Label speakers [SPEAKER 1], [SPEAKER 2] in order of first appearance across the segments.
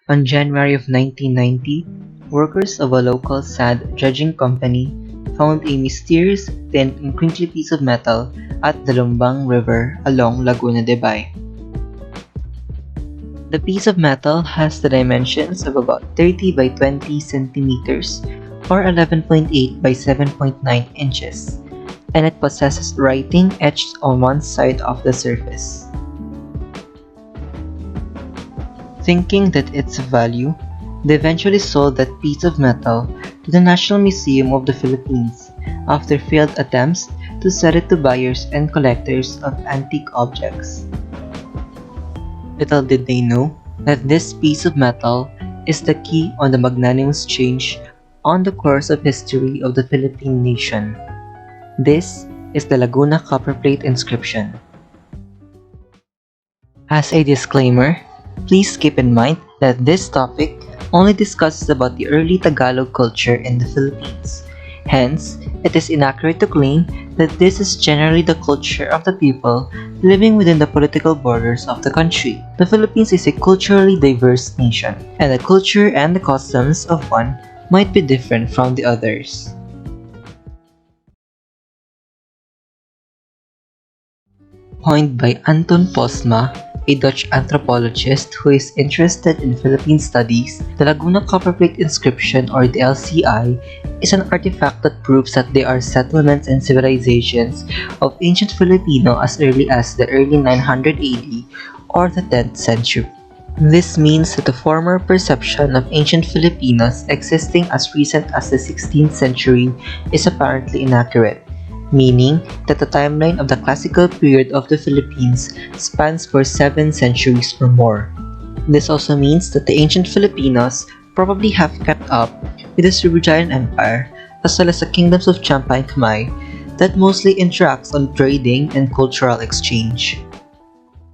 [SPEAKER 1] On January of 1990, workers of a local sand dredging company found a mysterious, thin, and crinkly piece of metal at the Lumbang River along Laguna de Bay. The piece of metal has the dimensions of about 30 by 20 centimeters or 11.8 by 7.9 inches, and it possesses writing etched on one side of the surface. Thinking that its value, they eventually sold that piece of metal to the National Museum of the Philippines after failed attempts to sell it to buyers and collectors of antique objects. Little did they know that this piece of metal is the key on the magnanimous change on the course of history of the Philippine nation. This is the Laguna copperplate inscription. As a disclaimer, please keep in mind that this topic only discusses about the early Tagalog culture in the Philippines. Hence, it is inaccurate to claim that this is generally the culture of the people living within the political borders of the country. The Philippines is a culturally diverse nation, and the culture and the customs of one might be different from the others. Coined by Anton Posma, a Dutch anthropologist who is interested in Philippine studies, the Laguna Copperplate inscription, or the LCI, is an artifact that proves that there are settlements and civilizations of ancient Filipino as early as the early 900 AD or the 10th century. This means that the former perception of ancient Filipinos existing as recent as the 16th century is apparently inaccurate, meaning that the timeline of the classical period of the Philippines spans for 7 centuries or more. This also means that the ancient Filipinos probably have kept up with the Srivijayan Empire as well as the kingdoms of Champa and Khmer that mostly interacts on trading and cultural exchange.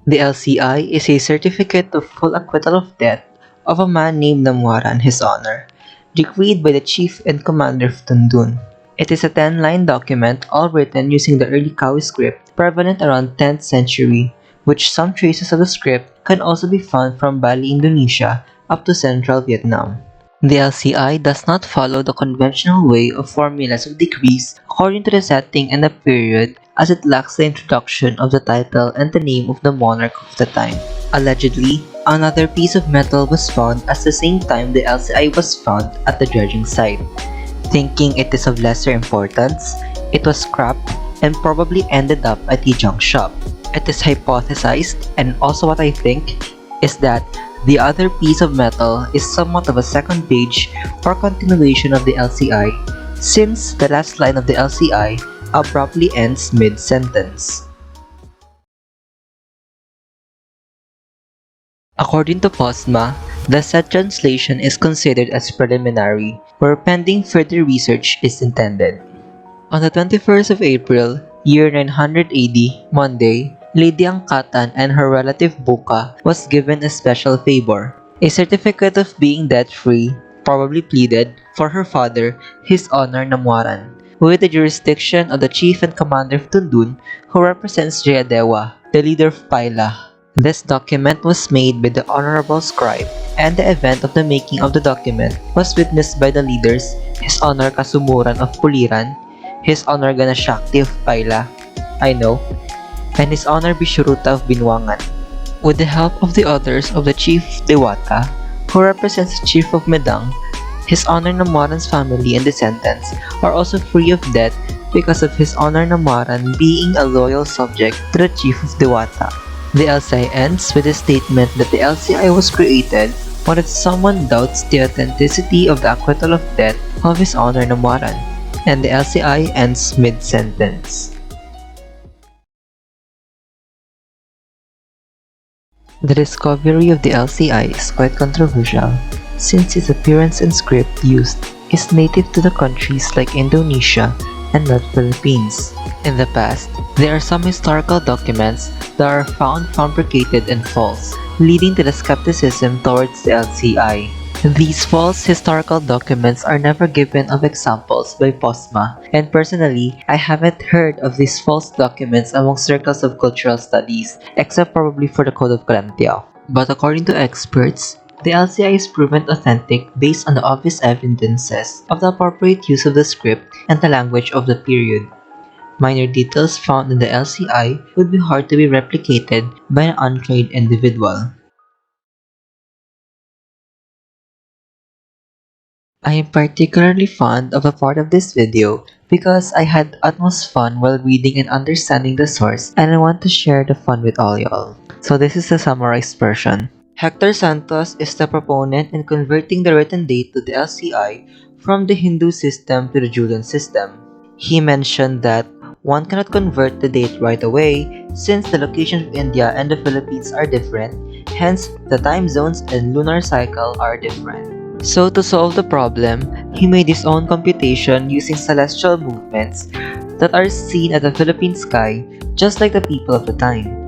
[SPEAKER 1] The LCI is a certificate of full acquittal of debt of a man named Namuara in his honor, decreed by the chief and commander of Tundun. It is a 10-line document all written using the early Kawi script prevalent around 10th century, which some traces of the script can also be found from Bali, Indonesia up to central Vietnam. The LCI does not follow the conventional way of formulas of decrees according to the setting and the period, as it lacks the introduction of the title and the name of the monarch of the time. Allegedly, another piece of metal was found at the same time the LCI was found at the dredging site. Thinking it is of lesser importance, it was scrapped and probably ended up at a junk shop. It is hypothesized, and also what I think, is that the other piece of metal is somewhat of a second page or continuation of the LCI, since the last line of the LCI abruptly ends mid-sentence. According to Posma, the said translation is considered as preliminary, where pending further research is intended. On the 21st of April, year 900 AD, Monday, Lady Angkatan and her relative Buka was given a special favor, a certificate of being debt-free, probably pleaded, for her father, his honor Namuaran, with the jurisdiction of the chief and commander of Tundun, who represents Jayadewa, the leader of Paila. This document was made by the Honorable Scribe, and the event of the making of the document was witnessed by the leaders, His Honor Kasumuran of Puliran, His Honor Ganashakti of Paila, I know, and His Honor Bishuruta of Binwangan. With the help of the others of the Chief Dewata, who represents the Chief of Medang, His Honor Namaran's family and descendants are also free of debt because of His Honor Namaran being a loyal subject to the Chief of Dewata. The LCI ends with a statement that the LCI was created when if someone doubts the authenticity of the acquittal of debt of His Honor Namaran, and the LCI ends mid-sentence. The discovery of the LCI is quite controversial, since its appearance and script used is native to the countries like Indonesia and not Philippines. In the past, there are some historical documents that are found fabricated and false, leading to the skepticism towards the LCI. These false historical documents are never given of examples by Posma, and personally, I haven't heard of these false documents among circles of cultural studies, except probably for the Code of Calanthiao. But according to experts, The LCI is proven authentic based on the obvious evidences of the appropriate use of the script and the language of the period. Minor details found in the LCI would be hard to be replicated by an untrained individual. I am particularly fond of a part of this video because I had utmost fun while reading and understanding the source, and I want to share the fun with all y'all. So this is the summarized version. Hector Santos is the proponent in converting the written date to the LCI from the Hindu system to the Julian system. He mentioned that one cannot convert the date right away since the locations of India and the Philippines are different, hence the time zones and lunar cycle are different. So to solve the problem, he made his own computation using celestial movements that are seen at the Philippine sky just like the people of the time.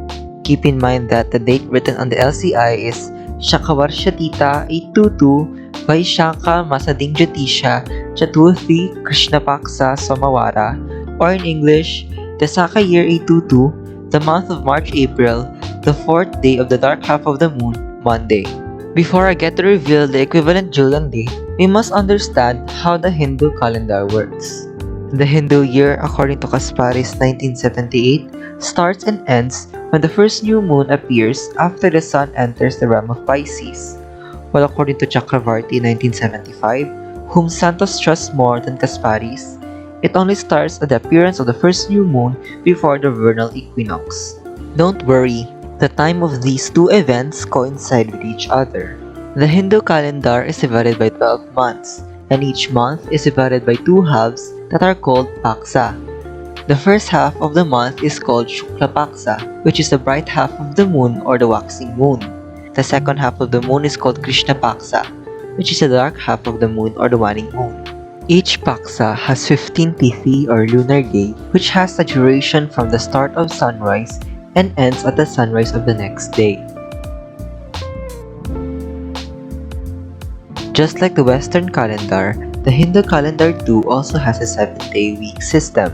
[SPEAKER 1] Keep in mind that the date written on the LCI is Shakawarshatita 822 Vaishakha Masading Jyotisha Chaturthi Krishnapaksa Somawara, or in English, the Saka year 822, the month of March-April, the fourth day of the dark half of the moon, Monday. Before I get to reveal the equivalent Julian date, we must understand how the Hindu calendar works. The Hindu year, according to Kasparis 1978, starts and ends when the first new moon appears after the sun enters the realm of Pisces, while according to Chakravarti 1975, whom Santos trusts more than Kasparis, it only starts at the appearance of the first new moon before the vernal equinox. Don't worry, the time of these two events coincide with each other. The Hindu calendar is divided by 12 months, and each month is divided by two halves that are called Paksa. The first half of the month is called Shukla Paksa, which is the bright half of the moon or the waxing moon. The second half of the moon is called Krishna Paksa, which is the dark half of the moon or the waning moon. Each Paksa has 15 tithi or lunar day, which has a duration from the start of sunrise and ends at the sunrise of the next day. Just like the Western calendar, the Hindu calendar too also has a 7-day week system.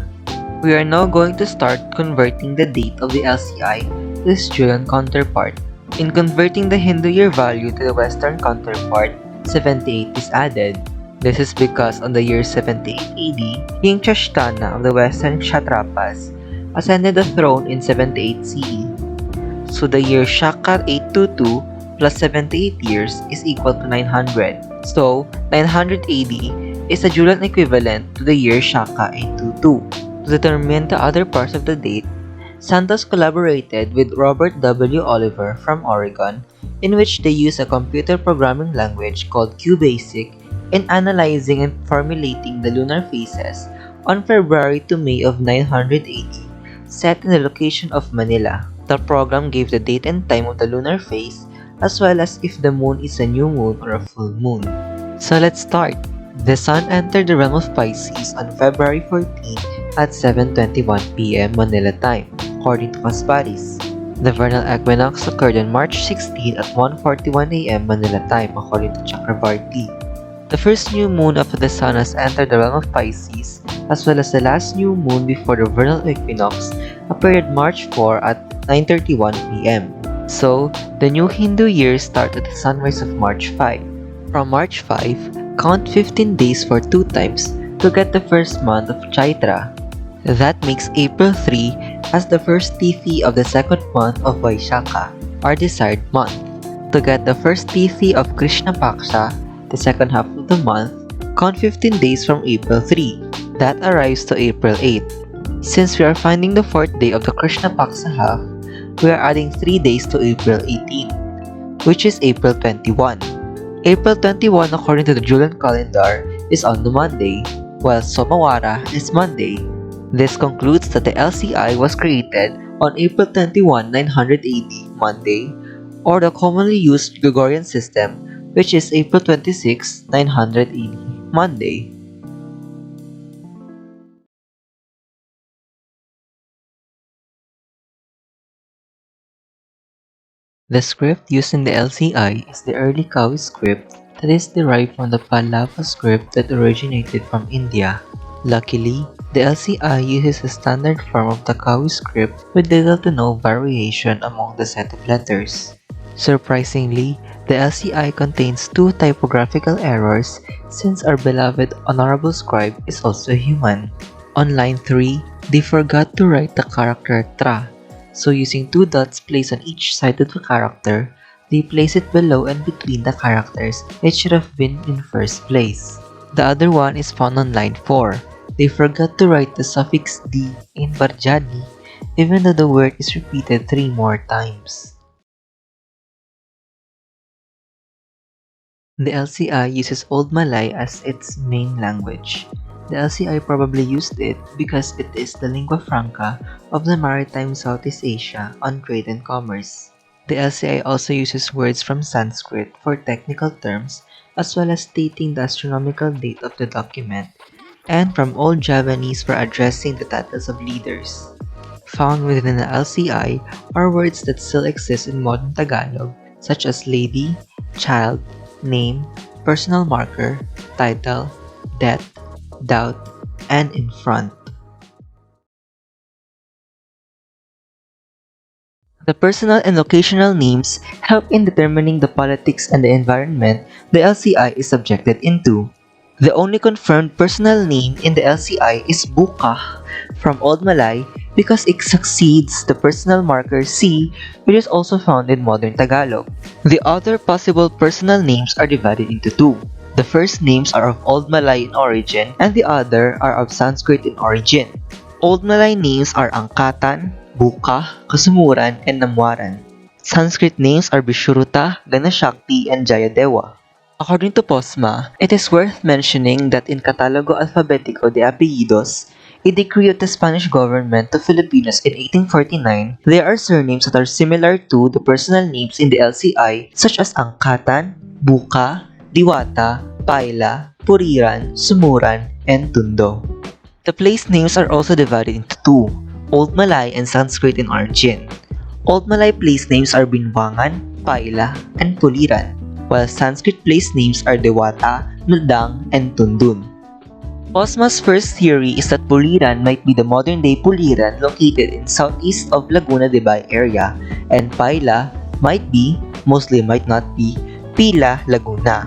[SPEAKER 1] We are now going to start converting the date of the LCI to its Julian counterpart. In converting the Hindu year value to the Western counterpart, 78 is added. This is because on the year 78 AD, King Chashtana of the Western Kshatrapas ascended the throne in 78 CE. So the year Shaka 822 plus 78 years is equal to 900. So 900 AD is the Julian equivalent to the year Shaka 822. To determine the other parts of the date, Santos collaborated with Robert W. Oliver from Oregon, in which they used a computer programming language called QBasic in analyzing and formulating the lunar phases on February to May of 980, set in the location of Manila. The program gave the date and time of the lunar phase, as well as if the moon is a new moon or a full moon. So let's start. The sun entered the realm of Pisces on February 14 at 7:21 p.m. Manila time, according to Kasparis. The vernal equinox occurred on March 16 at 1:41 a.m. Manila time, according to Chakravarti. The first new moon after the sun has entered the realm of Pisces, as well as the last new moon before the vernal equinox, appeared March 4 at 9:31 p.m. So, the new Hindu year starts at the sunrise of March 5. From March 5, count 15 days for 2 times to get the first month of Chaitra. That makes April 3 as the first tithi of the second month of Vaishakha, our desired month. To get the first tithi of Krishna Paksha, the second half of the month, count 15 days from April 3. That arrives to April 8. Since we are finding the fourth day of the Krishna Paksha half, we are adding 3 days to April 18, which is April 21. April 21, according to the Julian calendar, is on the Monday, while Somawara is Monday. This concludes that the LCI was created on April 21, 980, Monday, or the commonly used Gregorian system, which is April 26, 980, Monday. The script used in the LCI is the early Kawi script that is derived from the Pallava script that originated from India. Luckily, the LCI uses a standard form of the Kawi script with little to no variation among the set of letters. Surprisingly, the LCI contains two typographical errors since our beloved Honorable Scribe is also human. On line 3, they forgot to write the character tra, so using two dots placed on each side of the character, they place it below and between the characters it should have been in first place. The other one is found on line 4. They forgot to write the suffix d in Barjani even though the word is repeated 3 more times. The LCI uses Old Malay as its main language. The LCI probably used it because it is the lingua franca of the maritime Southeast Asia on trade and commerce. The LCI also uses words from Sanskrit for technical terms as well as stating the astronomical date of the document, and from Old Javanese for addressing the titles of leaders. Found within the LCI are words that still exist in modern Tagalog such as lady, child, name, personal marker, title, debt, doubt, and in front. The personal and locational names help in determining the politics and the environment the LCI is subjected into. The only confirmed personal name in the LCI is Buka from Old Malay because it succeeds the personal marker C, which is also found in modern Tagalog. The other possible personal names are divided into two. The first names are of Old Malay in origin and the other are of Sanskrit in origin. Old Malay names are Angkatan, Buka, Kasumuran, and Namwaran. Sanskrit names are Vishuruta, Ganashakti, and Jayadewa. According to Posma, it is worth mentioning that in Catalogo Alfabetico de Apellidos, a decree of the Spanish government to Filipinos in 1849, there are surnames that are similar to the personal names in the LCI such as Angkatan, Buka, Diwata, Paila, Puriran, Sumuran, and Tundo. The place names are also divided into two, Old Malay and Sanskrit in origin. Old Malay place names are Binwangan, Paila, and Puliran, while Sanskrit place names are Dewata, Nuldang, and Tundun. Posma's first theory is that Puliran might be the modern-day Puliran located in southeast of Laguna de Bay area, and Paila might be, mostly might not be, Pila, Laguna.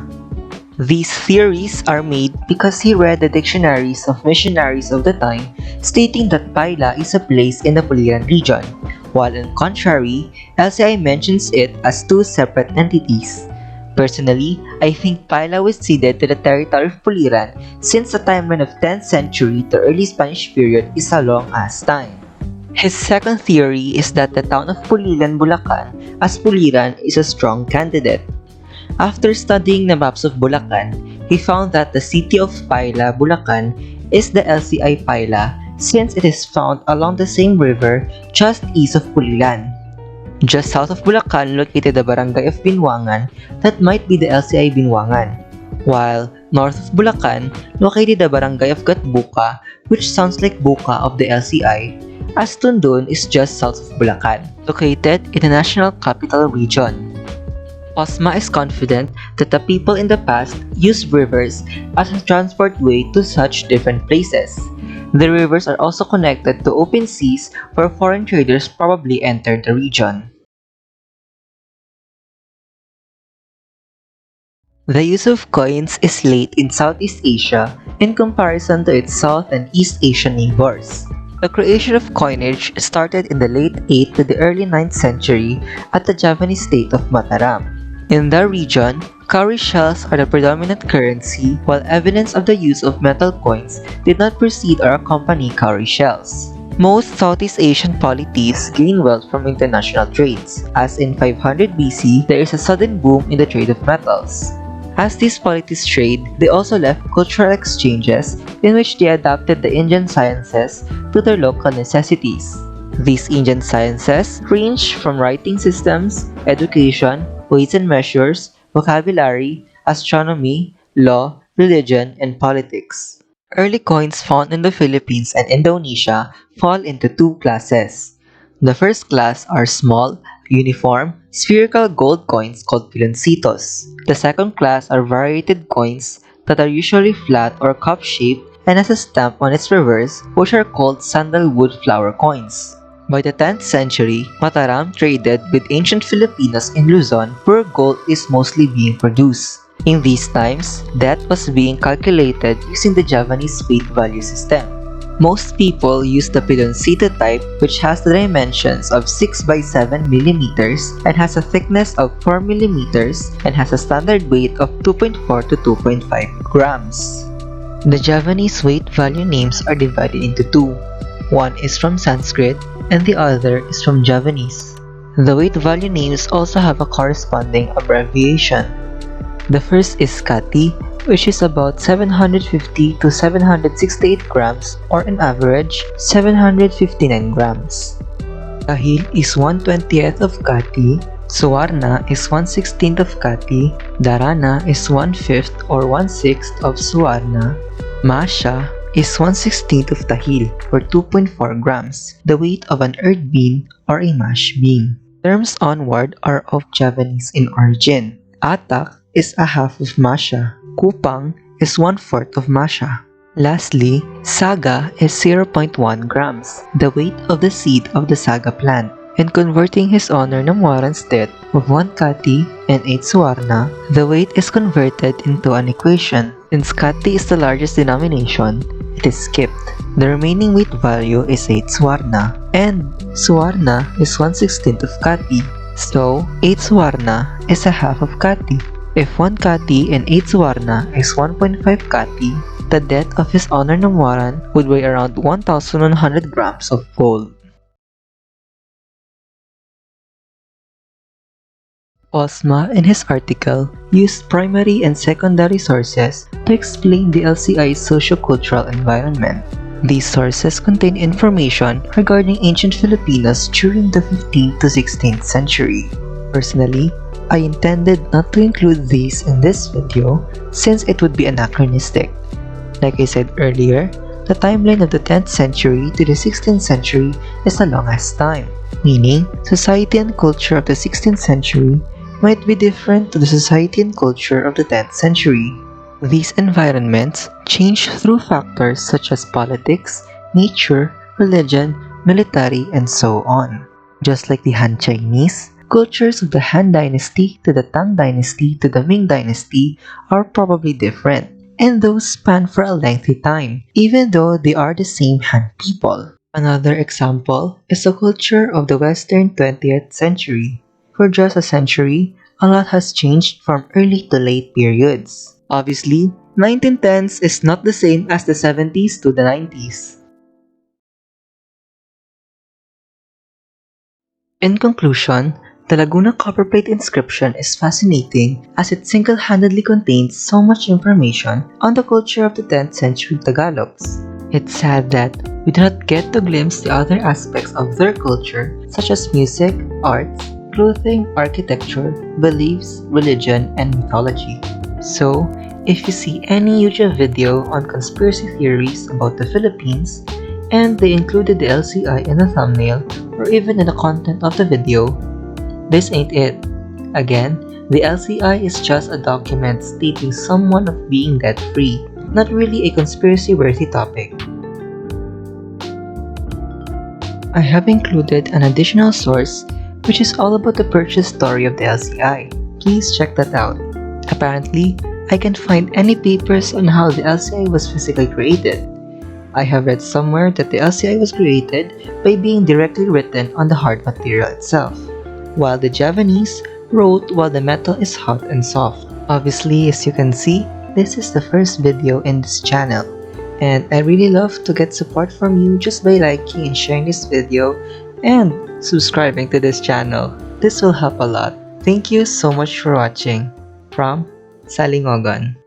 [SPEAKER 1] These theories are made because he read the dictionaries of missionaries of the time stating that Paila is a place in the Puliran region, while on contrary, LCI mentions it as two separate entities. Personally, I think Paila was ceded to the territory of Puliran since the timeline of 10th century to early Spanish period is a long as time. His second theory is that the town of Pulilan, Bulacan as Puliran is a strong candidate. After studying the maps of Bulacan, he found that the city of Paila, Bulacan is the LCI Paila since it is found along the same river just east of Pulilan. Just south of Bulacan located the barangay of Binwangan that might be the LCI Binwangan, while north of Bulacan located the barangay of Gatbuka, which sounds like Buka of the LCI, as Tundun is just south of Bulacan, located in the National Capital Region. Posma is confident that the people in the past used rivers as a transport way to such different places. The rivers are also connected to open seas where foreign traders probably entered the region. The use of coins is late in Southeast Asia in comparison to its South and East Asian neighbors. The creation of coinage started in the late 8th to the early 9th century at the Javanese state of Mataram. In the region, cowrie shells are the predominant currency, while evidence of the use of metal coins did not precede or accompany cowrie shells. Most Southeast Asian polities gain wealth from international trades, as in 500 BC there is a sudden boom in the trade of metals. As these polities trade, they also left cultural exchanges in which they adapted the Indian sciences to their local necessities. These Indian sciences range from writing systems, education, weights and measures, vocabulary, astronomy, law, religion, and politics. Early coins found in the Philippines and Indonesia fall into two classes. The first class are small, uniform, spherical gold coins called piloncitos. The second class are variated coins that are usually flat or cup-shaped and has a stamp on its reverse, which are called sandalwood flower coins. By the 10th century, Mataram traded with ancient Filipinos in Luzon where gold is mostly being produced. In these times, debt was being calculated using the Javanese weight value system. Most people use the Piloncito type, which has the dimensions of 6 by 7 millimeters and has a thickness of 4 millimeters and has a standard weight of 2.4 to 2.5 grams. The Javanese weight value names are divided into two. One is from Sanskrit and the other is from Javanese. The weight value names also have a corresponding abbreviation. The first is Kati, which is about 750 to 768 grams or on average 759 grams. Tahil is 1/20th of Kati, Suwarna is 1/16th of Kati, Dharana is 1/5 or 1/6 of Suwarna, Masha is 1/16th of Tahil or 2.4 grams, the weight of an earth bean or a mash bean. Terms onward are of Javanese in origin. Atak is a half of Masha. Kupang is 1/4 of Masha. Lastly, Saga is 0.1 grams, the weight of the seed of the Saga plant. In converting His Honor Namuaran's debt of 1 Kati and 8 Suwarna, the weight is converted into an equation. Since Kati is the largest denomination, it is skipped. The remaining weight value is 8 Suwarna, and Suwarna is 1/16th of Kati. So, 8 Suwarna is a half of Kati. If 1 Kati and 8 Suwarna is 1.5 Kati, the debt of His Honor Namuaran would weigh around 1,100 grams of gold. Posma, in his article, used primary and secondary sources to explain the LCI's socio-cultural environment. These sources contain information regarding ancient Filipinos during the 15th to 16th century. Personally, I intended not to include these in this video since it would be anachronistic. Like I said earlier, the timeline of the 10th century to the 16th century is the longest time, meaning society and culture of the 16th century might be different to the society and culture of the 10th century. These environments change through factors such as politics, nature, religion, military, and so on. Just like the Han Chinese, cultures of the Han Dynasty to the Tang Dynasty to the Ming Dynasty are probably different, and those span for a lengthy time, even though they are the same Han people. Another example is the culture of the Western 20th century. For just a century, a lot has changed from early to late periods. Obviously, 1910s is not the same as the 70s to the 90s. In conclusion, the Laguna copperplate inscription is fascinating as it single-handedly contains so much information on the culture of the 10th century Tagalogs. It's sad that we do not get to glimpse the other aspects of their culture such as music, arts, clothing, architecture, beliefs, religion, and mythology. So, if you see any YouTube video on conspiracy theories about the Philippines, and they included the LCI in the thumbnail or even in the content of the video, this ain't it. Again, the LCI is just a document stating someone of being debt-free, not really a conspiracy-worthy topic. I have included an additional source which is all about the purchase story of the LCI. Please check that out. Apparently, I can't find any papers on how the LCI was physically created. I have read somewhere that the LCI was created by being directly written on the hard material itself, while the Javanese wrote while the metal is hot and soft. Obviously, as you can see, this is the first video in this channel, and I really love to get support from you just by liking and sharing this video and subscribing to this channel. This will help a lot. Thank you so much for watching. From Salingogan.